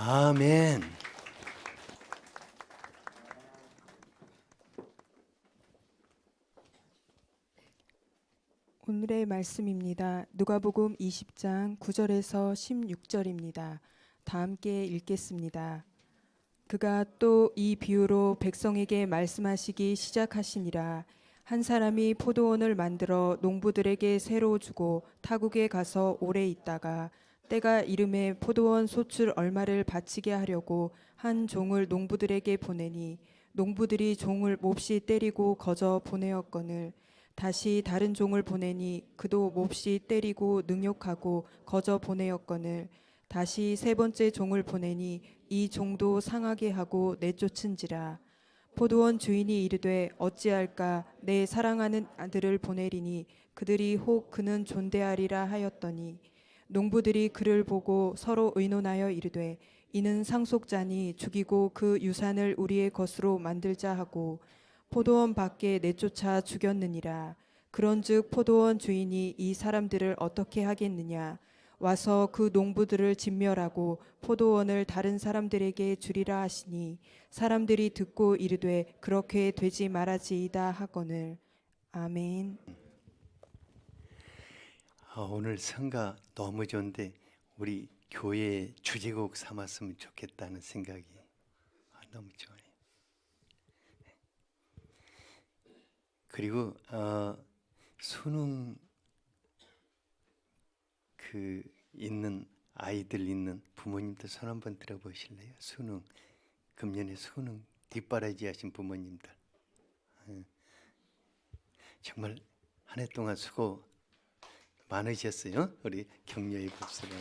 아멘. 오늘의 말씀입니다. 누가복음 20장 9절에서 16절입니다. 다 함께 읽겠습니다. 그가 또 이 비유로 백성에게 말씀하시기 시작하시니라. 한 사람이 포도원을 만들어 농부들에게 새로 주고 타국에 가서 오래 있다가 때가 이름에 포도원 소출 얼마를 바치게 하려고 한 종을 농부들에게 보내니 농부들이 종을 몹시 때리고 거저 보내었거늘 다시 다른 종을 보내니 그도 몹시 때리고 능욕하고 거저 보내었거늘 다시 세 번째 종을 보내니 이 종도 상하게 하고 내쫓은지라. 포도원 주인이 이르되 어찌할까 내 사랑하는 아들을 보내리니 그들이 혹 그는 존대하리라 하였더니 농부들이 그를 보고 서로 의논하여 이르되 이는 상속자니 죽이고 그 유산을 우리의 것으로 만들자 하고 포도원 밖에 내쫓아 죽였느니라. 그런즉 포도원 주인이 이 사람들을 어떻게 하겠느냐. 와서 그 농부들을 진멸하고 포도원을 다른 사람들에게 주리라 하시니 사람들이 듣고 이르되 그렇게 되지 말아지이다 하거늘. 아멘. 오늘 성가 너무 좋은데 우리 교회의 주제곡 삼았으면 좋겠다는 생각이 너무 좋아요. 그리고 수능 있는 아이들 있는 부모님들 손 한번 들어보실래요? 수능 금년에 수능 뒷바라지 하신 부모님들 정말 한 해 동안 수고 많으셨어요. 우리 격려의 박수를.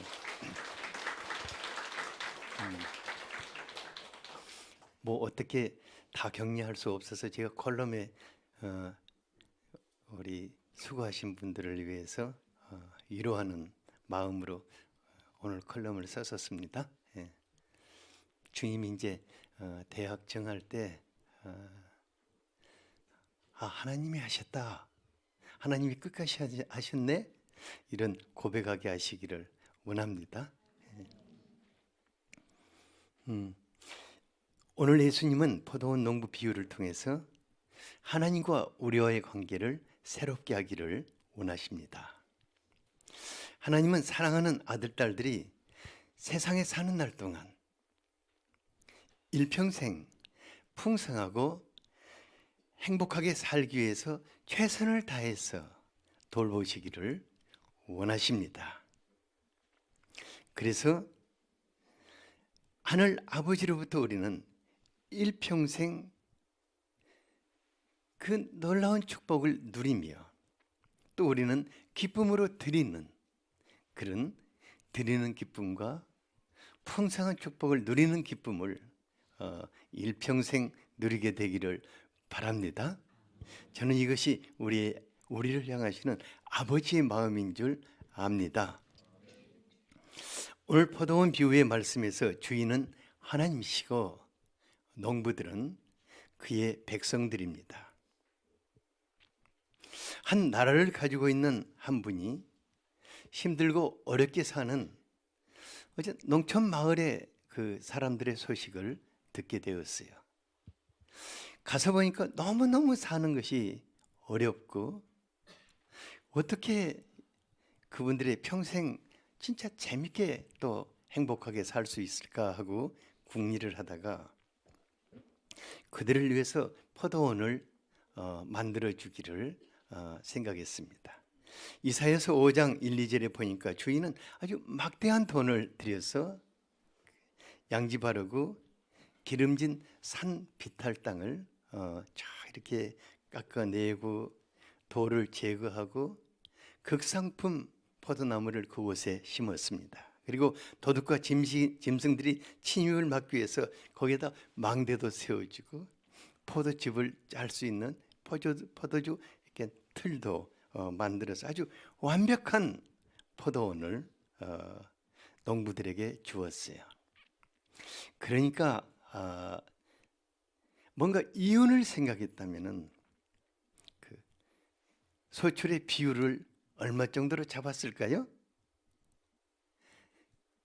뭐 어떻게 다 격려할 수 없어서 제가 컬럼에 우리 수고하신 분들을 위해서 위로하는 마음으로 오늘 컬럼을 썼었습니다. 예. 주님이 이제 대학 정할 때 하나님이 하셨다, 하나님이 끝까지 하셨네, 이런 고백하게 하시기를 원합니다. 오늘 예수님은 포도원 농부 비유를 통해서 하나님과 우리와의 관계를 새롭게 하기를 원하십니다. 하나님은 사랑하는 아들, 딸들이 세상에 사는 날 동안 일평생 풍성하고 행복하게 살기 위해서 최선을 다해서 돌보시기를 원하십니다. 그래서 하늘 아버지로부터 우리는 일평생 그 놀라운 축복을 누리며 또 우리는 기쁨으로 드리는 그런 드리는 기쁨과 풍성한 축복을 누리는 기쁨을 일평생 누리게 되기를 바랍니다. 저는 이것이 우리를 향하시는 아버지의 마음인 줄 압니다. 오늘 포도원 비유의 말씀에서 주인은 하나님이시고 농부들은 그의 백성들입니다. 한 나라를 가지고 있는 한 분이 힘들고 어렵게 사는 어제 농촌 마을의 그 사람들의 소식을 듣게 되었어요. 가서 보니까 너무너무 사는 것이 어렵고 어떻게 그분들의 평생 진짜 재밌게 또 행복하게 살 수 있을까 하고 궁리를 하다가 그들을 위해서 포도원을 만들어 주기를 생각했습니다. 이사야서 5장 1, 2절에 보니까 주인은 아주 막대한 돈을 들여서 양지 바르고 기름진 산 비탈 땅을 쫙 이렇게 깎아내고 돌을 제거하고 극상품 포도나무를 그곳에 심었습니다. 그리고 도둑과 짐승들이 침입을 막기 위해서 거기에다 망대도 세워주고 포도즙을 짤 수 있는 포도주 이렇게 틀도 만들어서 아주 완벽한 포도원을 농부들에게 주었어요. 그러니까 뭔가 이윤을 생각했다면은 그 소출의 비율을 얼마 정도로 잡았을까요?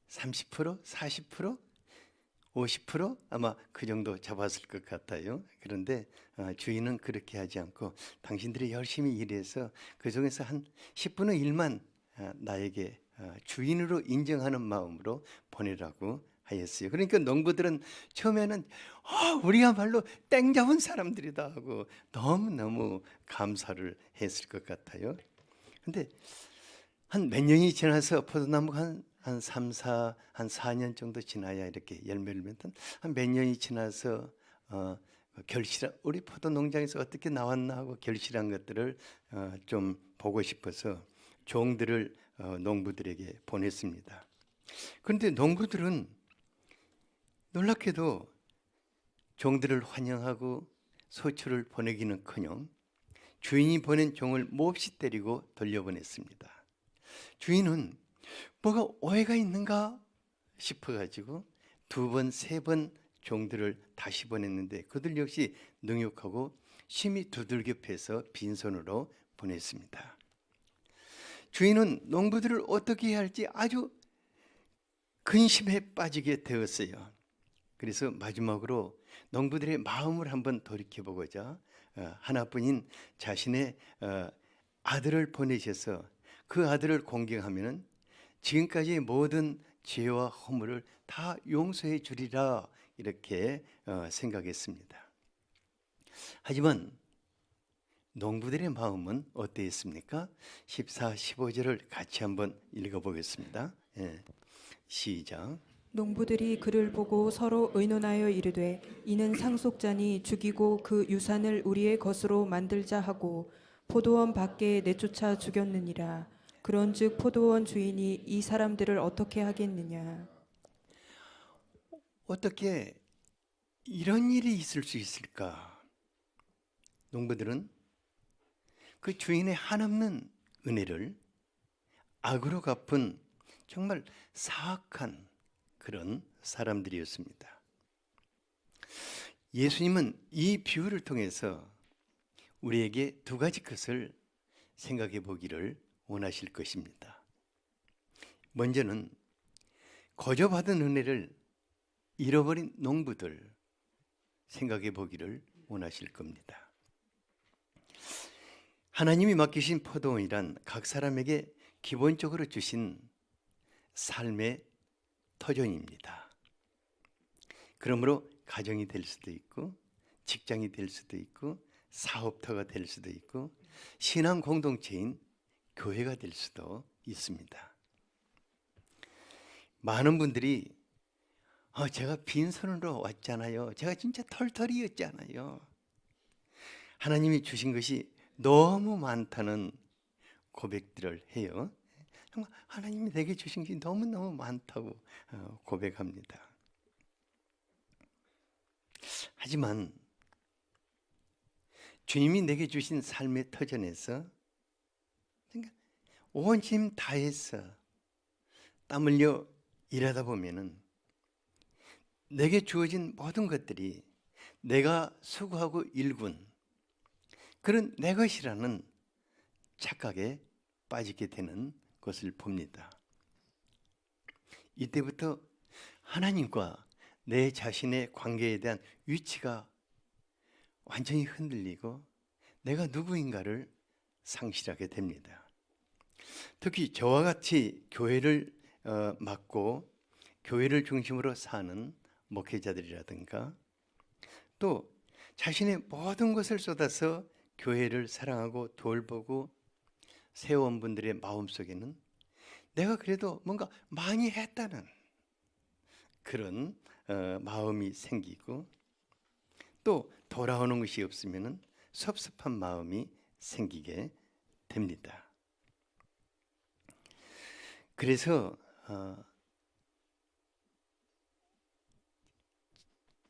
30%? 40%? 50% 아마 그 정도 잡았을 것 같아요. 그런데 주인은 그렇게 하지 않고 당신들이 열심히 일해서 그 중에서 한 10분의 1만 나에게 주인으로 인정하는 마음으로 보내라고 하였어요. 그러니까 농부들은 처음에는 우리야말로 땡 잡은 사람들이다 하고 너무너무 감사를 했을 것 같아요. 근데 한 몇 년이 지나서 포도나무가 한 3, 4, 한 4년 정도 지나야 이렇게 열매를 맺던 한 몇 년이 지나서 결실한 우리 포도 농장에서 어떻게 나왔나 하고 결실한 것들을 좀 보고 싶어서 종들을 농부들에게 보냈습니다. 그런데 농부들은 놀랍게도 종들을 환영하고 소출을 보내기는커녕 주인이 보낸 종을 몹시 때리고 돌려보냈습니다. 주인은 뭐가 오해가 있는가 싶어가지고 2번, 3번 종들을 다시 보냈는데 그들 역시 능욕하고 심히 두들겨 패서 빈손으로 보냈습니다. 주인은 농부들을 어떻게 해야 할지 아주 근심에 빠지게 되었어요. 그래서 마지막으로 농부들의 마음을 한번 돌이켜보고자 하나뿐인 자신의 아들을 보내셔서 그 아들을 공경하면은 지금까지의 모든 죄와 허물을 다 용서해 주리라 이렇게 생각했습니다. 하지만 농부들의 마음은 어떠했습니까? 14, 15절을 같이 한번 읽어보겠습니다. 시작. 농부들이 그를 보고 서로 의논하여 이르되 이는 상속자니 죽이고 그 유산을 우리의 것으로 만들자 하고 포도원 밖에 내쫓아 죽였느니라. 그런즉 포도원 주인이 이 사람들을 어떻게 하겠느냐. 어떻게 이런 일이 있을 수 있을까? 농부들은 그 주인의 한없는 은혜를 악으로 갚은 정말 사악한 그런 사람들이었습니다. 예수님은 이 비유를 통해서 우리에게 2가지 것을 생각해 보기를 원하실 것입니다. 먼저는 거저 받은 은혜를 잃어버린 농부들 생각해 보기를 원하실 겁니다. 하나님이 맡기신 포도원이란 각 사람에게 기본적으로 주신 삶의 터전입니다. 그러므로 가정이 될 수도 있고 직장이 될 수도 있고 사업터가 될 수도 있고 신앙 공동체인 교회가 될 수도 있습니다. 많은 분들이 제가 빈손으로 왔잖아요. 제가 진짜 털털이었잖아요. 하나님이 주신 것이 너무 많다는 고백들을 해요. 정말 하나님이 내게 주신 것이 너무너무 많다고 고백합니다. 하지만 주님이 내게 주신 삶의 터전에서 온 힘 다해서 땀 흘려 일하다 보면은 내게 주어진 모든 것들이 내가 수고하고 일군 그런 내 것이라는 착각에 빠지게 되는 것을 봅니다. 이때부터 하나님과 내 자신의 관계에 대한 위치가 완전히 흔들리고 내가 누구인가를 상실하게 됩니다. 특히 저와 같이 교회를 맡고 교회를 중심으로 사는 목회자들이라든가 또 자신의 모든 것을 쏟아서 교회를 사랑하고 돌보고 세워온 분들의 마음속에는 내가 그래도 뭔가 많이 했다는 그런 마음이 생기고 또 돌아오는 것이 없으면 섭섭한 마음이 생기게 됩니다. 그래서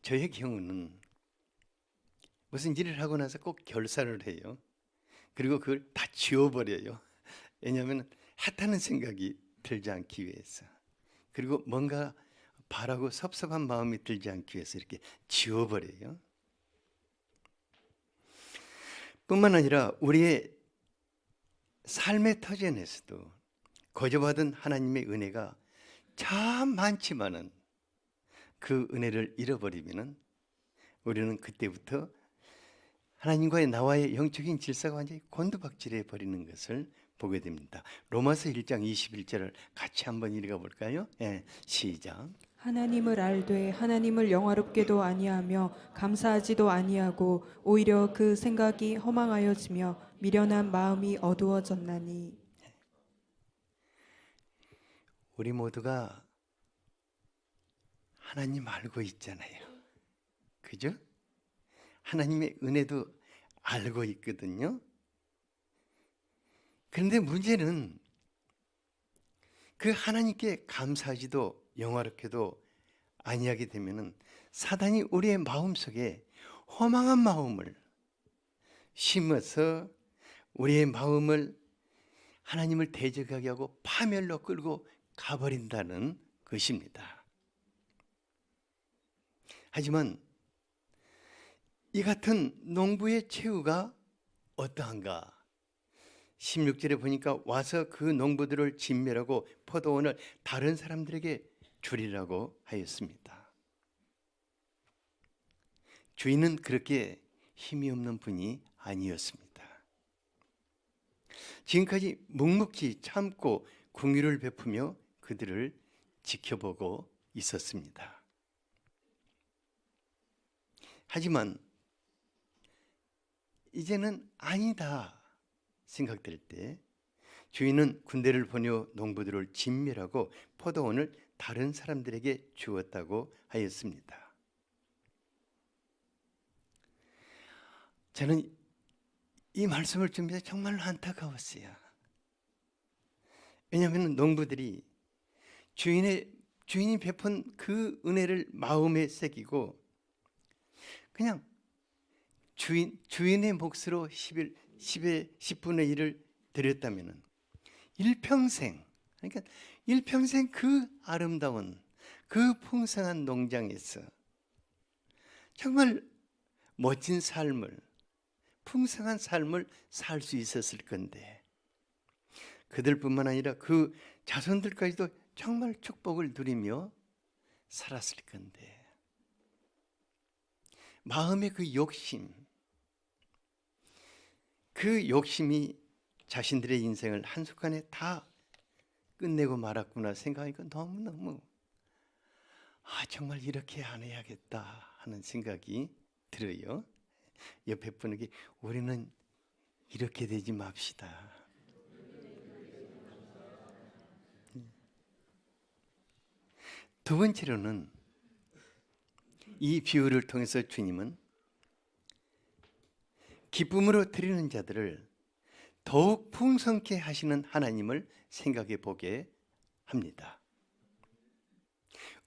저의 경우는 무슨 일을 하고 나서 꼭 결사를 해요. 그리고 그걸 다 지워버려요. 왜냐하면 했다는 생각이 들지 않기 위해서. 그리고 뭔가 바라고 섭섭한 마음이 들지 않기 위해서 이렇게 지워버려요. 뿐만 아니라 우리의 삶의 터전에서도 거저받은 하나님의 은혜가 참 많지만은 그 은혜를 잃어버리면은 우리는 그때부터 하나님과의 나와의 영적인 질서가 완전히 곤두박질해 버리는 것을 보게 됩니다. 로마서 1장 21절을 같이 한번 읽어 볼까요? 예, 시작. 하나님을 알되 하나님을 영화롭게도 아니하며 감사하지도 아니하고 오히려 그 생각이 허망하여지며 미련한 마음이 어두워졌나니. 우리 모두가 하나님 알고 있잖아요. 그죠? 하나님의 은혜도 알고 있거든요. 그런데 문제는 그 하나님께 감사하지도 영화롭게도 아니하게 되면은 사단이 우리의 마음속에 허망한 마음을 심어서 우리의 마음을 하나님을 대적하게 하고 파멸로 끌고 가버린다는 것입니다. 하지만 이 같은 농부의 최후가 어떠한가? 16절에 보니까 와서 그 농부들을 진멸하고 포도원을 다른 사람들에게 주리라고 하였습니다. 주인은 그렇게 힘이 없는 분이 아니었습니다. 지금까지 묵묵히 참고 긍휼을 베푸며 그들을 지켜보고 있었습니다. 하지만 이제는 아니다 생각될 때 주인은 군대를 보내어 농부들을 진멸하고 포도원을 다른 사람들에게 주었다고 하였습니다. 저는 이 말씀을 준비해서 정말 안타까웠어요. 왜냐하면 농부들이 주인이 베푼 그 은혜를 마음에 새기고 그냥 주인의 몫으로 10의 10분의 1을 드렸다면 일평생, 그러니까 일평생 그 아름다운 그 풍성한 농장에서 정말 멋진 삶을, 풍성한 삶을 살 수 있었을 건데 그들뿐만 아니라 그 자손들까지도 정말 축복을 누리며 살았을 건데 마음의 그 욕심이 자신들의 인생을 한순간에 다 끝내고 말았구나 생각하니까 너무너무 정말 이렇게 안 해야겠다 하는 생각이 들어요. 옆에 분에게 우리는 이렇게 되지 맙시다. 두 번째로는 이 비유를 통해서 주님은 기쁨으로 드리는 자들을 더욱 풍성케 하시는 하나님을 생각해 보게 합니다.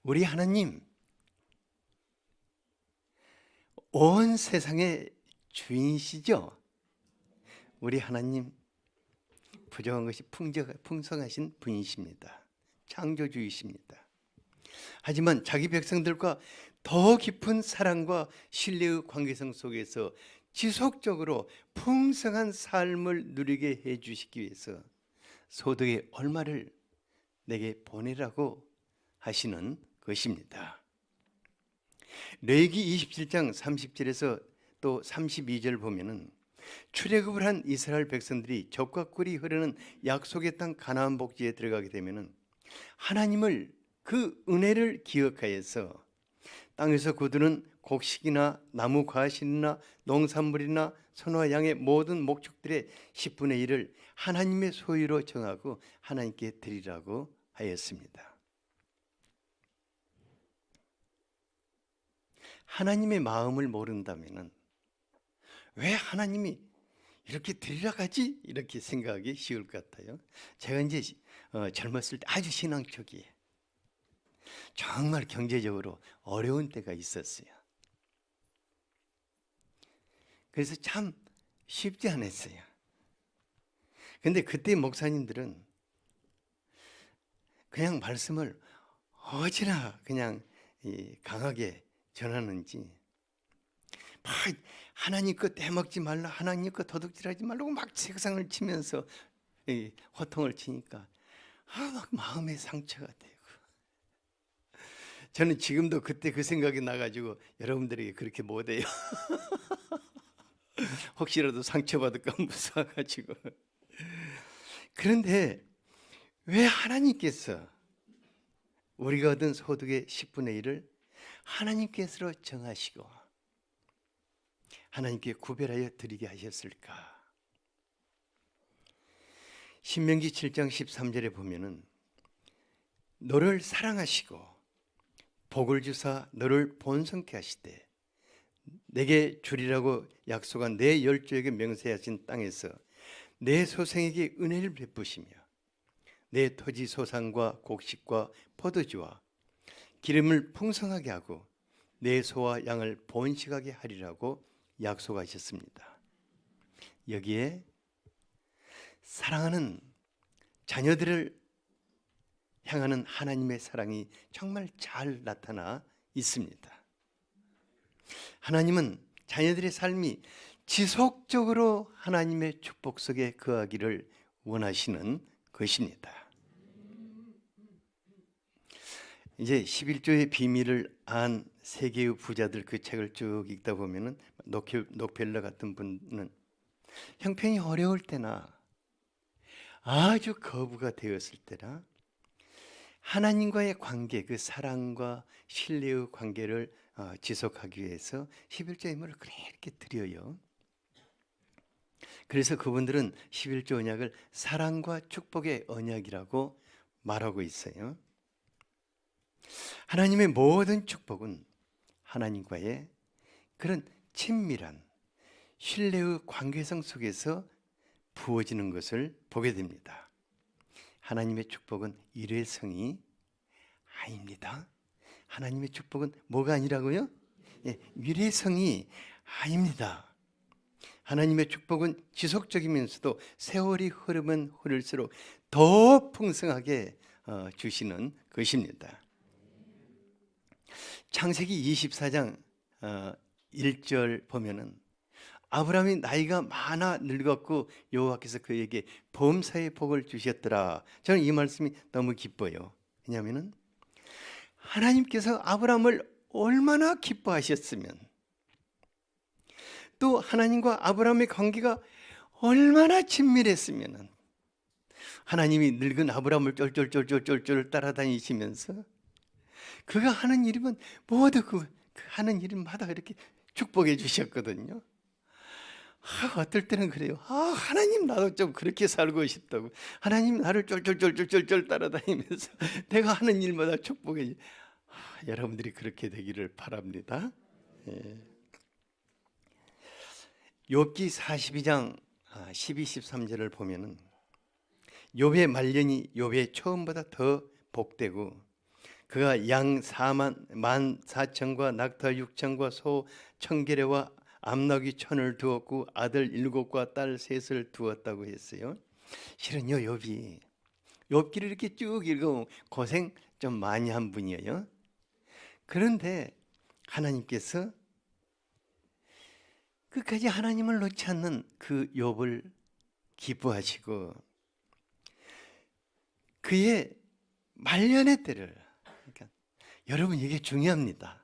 우리 하나님, 온 세상의 주인이시죠? 우리 하나님 부정한 것이 풍성하신 분이십니다. 창조주이십니다. 하지만 자기 백성들과 더 깊은 사랑과 신뢰의 관계성 속에서 지속적으로 풍성한 삶을 누리게 해주시기 위해서 소득의 얼마를 내게 보내라고 하시는 것입니다. 레위기 27장 30절에서 또 32절 보면은 출애굽을 한 이스라엘 백성들이 젖과 꿀이 흐르는 약속의 땅 가나안 복지에 들어가게 되면은 하나님을 그 은혜를 기억하여서 땅에서 거두는 곡식이나 나무 과실이나 농산물이나 소나 양의 모든 목축들의 10분의 1을 하나님의 소유로 정하고 하나님께 드리라고 하였습니다. 하나님의 마음을 모른다면은 왜 하나님이 이렇게 드리라고 하지? 이렇게 생각하기 쉬울 것 같아요. 제가 이제 젊었을 때 아주 신앙초기에 정말 경제적으로 어려운 때가 있었어요. 그래서 참 쉽지 않았어요. 근데 그때 목사님들은 그냥 말씀을 어찌나 그냥 강하게 전하는지 막 하나님 거 떼먹지 말라, 하나님 거 도둑질하지 말라고 막 책상을 치면서 호통을 치니까 막 마음의 상처가 되고 저는 지금도 그때 그 생각이 나가지고 여러분들에게 그렇게 못해요. 혹시라도 상처받을까 무서워가지고. 그런데 왜 하나님께서 우리가 얻은 소득의 10분의 1을 하나님께서 정하시고 하나님께 구별하여 드리게 하셨을까? 신명기 7장 13절에 보면은 너를 사랑하시고 복을 주사 너를 번성케 하시되 내게 주리라고 약속한 내 열조에게 명세하신 땅에서 내 소생에게 은혜를 베푸시며 내 토지 소산과 곡식과 포도주와 기름을 풍성하게 하고 내 소와 양을 번식하게 하리라고 약속하셨습니다. 여기에 사랑하는 자녀들을 향하는 하나님의 사랑이 정말 잘 나타나 있습니다. 하나님은 자녀들의 삶이 지속적으로 하나님의 축복 속에 거하기를 원하시는 것입니다. 이제 11조의 비밀을 안 세계의 부자들 그 책을 쭉 읽다 보면은 록펠러 같은 분은 형편이 어려울 때나 아주 거부가 되었을 때나 하나님과의 관계, 그 사랑과 신뢰의 관계를 지속하기 위해서 11조 예물을 그렇게 드려요. 그래서 그분들은 11조 언약을 사랑과 축복의 언약이라고 말하고 있어요. 하나님의 모든 축복은 하나님과의 그런 친밀한 신뢰의 관계성 속에서 부어지는 것을 보게 됩니다. 하나님의 축복은 일회성이 아닙니다. 하나님의 축복은 뭐가 아니라고요? 일회성이 아닙니다. 하나님의 축복은 지속적이면서도 세월이 흐르면 흐를수록 더 풍성하게 주시는 것입니다. 창세기 24장 1절 보면은 아브라함이 나이가 많아 늙었고 여호와께서 그에게 범사의 복을 주셨더라. 저는 이 말씀이 너무 기뻐요. 왜냐하면 하나님께서 아브라함을 얼마나 기뻐하셨으면 또 하나님과 아브라함의 관계가 얼마나 친밀했으면 하나님이 늙은 아브라함을 쫄쫄쫄쫄쫄쫄 따라다니시면서 그가 하는 일이면 모두 그 하는 일마다 이렇게 축복해 주셨거든요. 어떨 때는 그래요. 하나님 나도 좀 그렇게 살고 싶다고. 하나님 나를 쫄쫄쫄쫄쫄 따라다니면서 내가 하는 일마다 축복해. 여러분들이 그렇게 되기를 바랍니다. 욥기 42장 12, 13절을 보면은 욥의 말년이 욥의 처음보다 더 복되고 그가 양 14,000과 낙타 6,000과 소 1,000개와 암나귀 1,000을 두었고 아들 7과 딸 3을 두었다고 했어요. 실은요 욥기를 이렇게 쭉 읽으면 고생 좀 많이 한 분이에요. 그런데 하나님께서 끝까지 하나님을 놓지 않는 그 욥을 기뻐하시고 그의 말년의 때를, 그러니까 여러분 이게 중요합니다.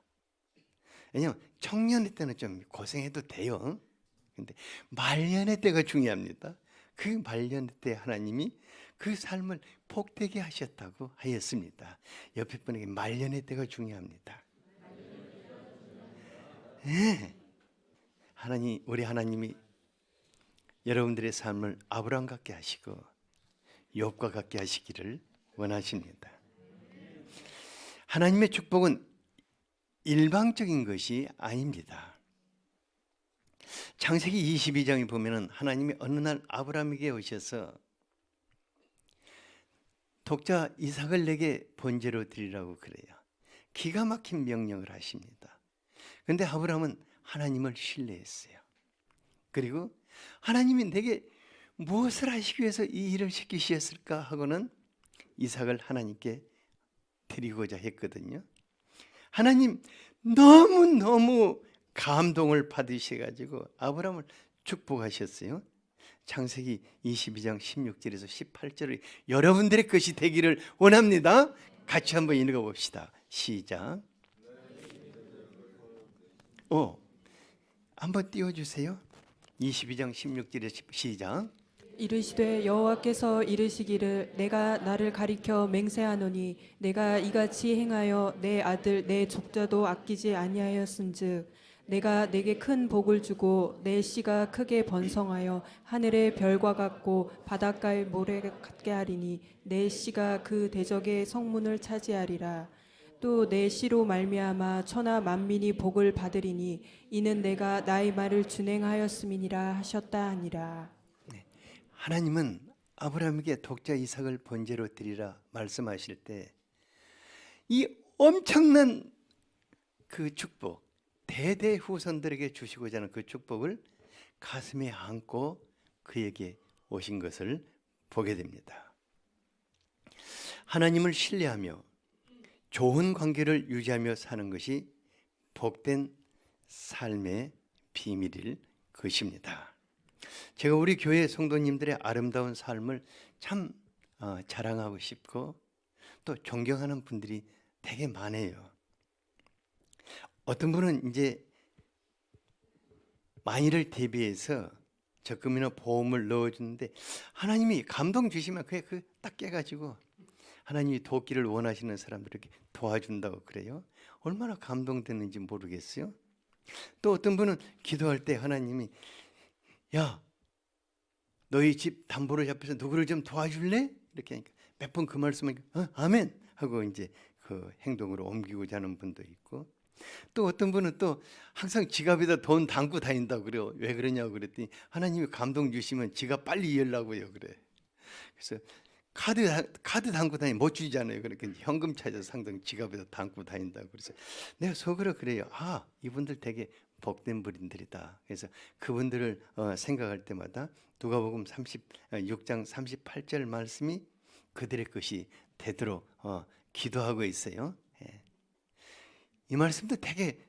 왜냐하면 청년의 때는 좀 고생해도 돼요. 근데 말년의 때가 중요합니다. 그 말년의 때 하나님이 그 삶을 복되게 하셨다고 하였습니다. 옆에 분에게 말년의 때가 중요합니다. 네. 우리 하나님이 여러분들의 삶을 아브라함 같게 하시고 욥과 같게 하시기를 원하십니다. 하나님의 축복은 일방적인 것이 아닙니다. 창세기 22장에 보면은 하나님이 어느 날 아브라함에게 오셔서 독자 이삭을 내게 번제로 드리라고 그래요. 기가 막힌 명령을 하십니다. 그런데 아브라함은 하나님을 신뢰했어요. 그리고 하나님이 내게 무엇을 하시기 위해서 이 일을 시키셨을까 하고는 이삭을 하나님께 드리고자 했거든요. 하나님 너무너무 감동을 받으셔가지고 아브라함을 축복하셨어요. 창세기 22장 16절에서 18절을 여러분들의 것이 되기를 원합니다. 같이 한번 읽어봅시다. 시작. 한번 띄워주세요. 22장 16절에 시작. 이르시되 여호와께서 이르시기를 내가 나를 가리켜 맹세하노니 내가 이같이 행하여 내 아들 내 족자도 아끼지 아니하였은즉 내가 내게 큰 복을 주고 내 씨가 크게 번성하여 하늘의 별과 같고 바닷가의 모래 같게 하리니 내 씨가 그 대적의 성문을 차지하리라. 또 내 씨로 말미암아 천하 만민이 복을 받으리니 이는 내가 나의 말을 준행하였음이니라 하셨다 하니라. 하나님은 아브라함에게 독자 이삭을 번제로 드리라 말씀하실 때 이 엄청난 그 축복, 대대 후손들에게 주시고자 하는 그 축복을 가슴에 안고 그에게 오신 것을 보게 됩니다. 하나님을 신뢰하며 좋은 관계를 유지하며 사는 것이 복된 삶의 비밀일 것입니다. 제가 우리 교회 성도님들의 아름다운 삶을 참 자랑하고 싶고 또 존경하는 분들이 되게 많아요. 어떤 분은 이제 만일을 대비해서 적금이나 보험을 넣어주는데 하나님이 감동 주시면 그게 딱 깨가지고 하나님이 돕기를 원하시는 사람들에게 도와준다고 그래요. 얼마나 감동되는지 모르겠어요. 또 어떤 분은 기도할 때 하나님이 야, 너희 집 담보를 잡혀서 누구를 좀 도와줄래? 이렇게 하니까 몇 번 그 말씀을 아멘 하고 이제 그 행동으로 옮기고자 하는 분도 있고 또 어떤 분은 또 항상 지갑에다 돈 담고 다닌다고 그래요. 왜 그러냐고 그랬더니 하나님이 감동 주시면 지갑 빨리 열라고요 그래. 그래서 카드 담고 다니면 못 주잖아요. 그러니까 현금 찾아서 항상 지갑에다 담고 다닌다고. 그래서 내가 속으로 그래요. 이분들 되게 복된 분들이다. 그래서 그분들을 생각할 때마다 누가복음 6장 38절 말씀이 그들의 것이 되도록 기도하고 있어요. 이 말씀도 되게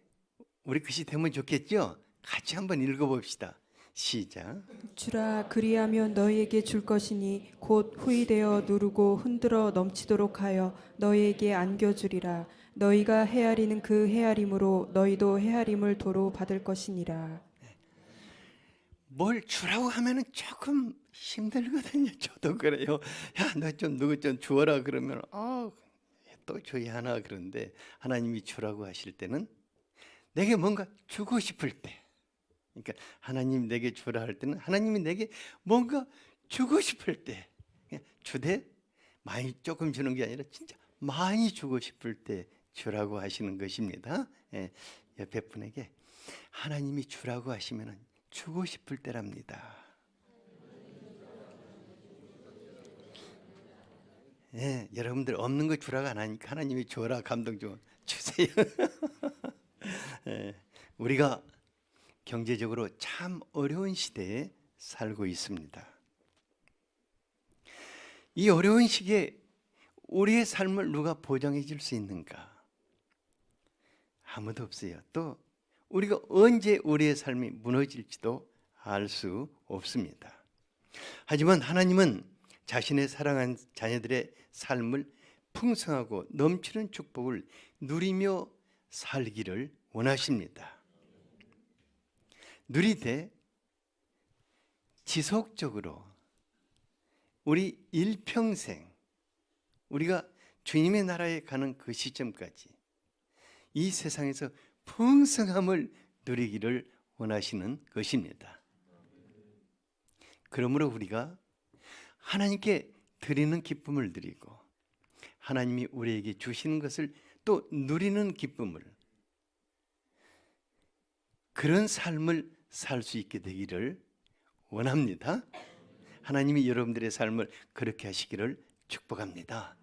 우리 것이 되면 좋겠죠? 같이 한번 읽어봅시다. 시작. 주라 그리하면 너희에게 줄 것이니 곧 후이되어 누르고 흔들어 넘치도록 하여 너희에게 안겨주리라. 너희가 헤아리는 그 헤아림으로 너희도 헤아림을 도로 받을 것이니라. 뭘 주라고 하면은 조금 힘들거든요. 저도 그래요. 야, 너 좀 누구 좀 주어라 그러면 또 줘야 하나 그런데 하나님이 주라고 하실 때는 내게 뭔가 주고 싶을 때, 그러니까 하나님 내게 주라 할 때는 하나님이 내게 뭔가 주고 싶을 때 그냥 주되 많이 조금 주는 게 아니라 진짜 많이 주고 싶을 때 주라고 하시는 것입니다. 옆에 분에게 하나님이 주라고 하시면은 주고 싶을 때랍니다. 여러분들 없는 거 주라고 안 하니까 하나님이 줘라 감동 좀 주세요. 우리가 경제적으로 참 어려운 시대에 살고 있습니다. 이 어려운 시기에 우리의 삶을 누가 보장해 줄 수 있는가? 아무도 없어요. 또 우리가 언제 우리의 삶이 무너질지도 알 수 없습니다. 하지만 하나님은 자신의 사랑한 자녀들의 삶을 풍성하고 넘치는 축복을 누리며 살기를 원하십니다. 누리되 지속적으로 우리 일평생 우리가 주님의 나라에 가는 그 시점까지 이 세상에서 풍성함을 누리기를 원하시는 것입니다. 그러므로 우리가 하나님께 드리는 기쁨을 드리고 하나님이 우리에게 주시는 것을 또 누리는 기쁨을, 그런 삶을 살 수 있게 되기를 원합니다. 하나님이 여러분들의 삶을 그렇게 하시기를 축복합니다.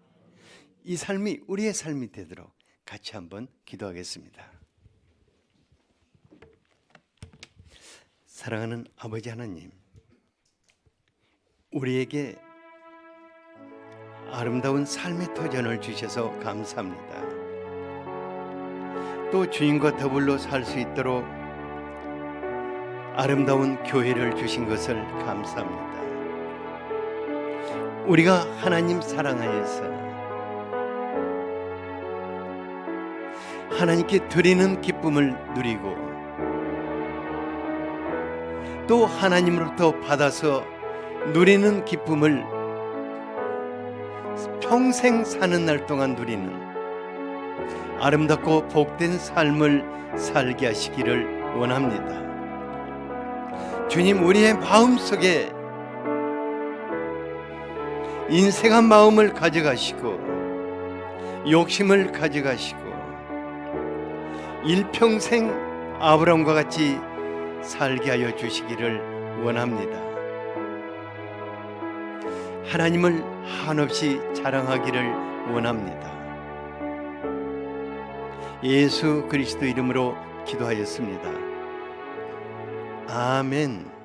이 삶이 우리의 삶이 되도록 같이 한번 기도하겠습니다. 사랑하는 아버지 하나님, 우리에게 아름다운 삶의 터전을 주셔서 감사합니다. 또 주님과 더불어 살 수 있도록 아름다운 교회를 주신 것을 감사합니다. 우리가 하나님 사랑하여서 하나님께 드리는 기쁨을 누리고 또 하나님으로부터 받아서 누리는 기쁨을 평생 사는 날 동안 누리는 아름답고 복된 삶을 살게 하시기를 원합니다. 주님, 우리의 마음속에 인색한 마음을 가져가시고 욕심을 가져가시고 일평생 아브라함과 같이 살게 하여 주시기를 원합니다. 하나님을 한없이 자랑하기를 원합니다. 예수 그리스도 이름으로 기도하였습니다. 아멘.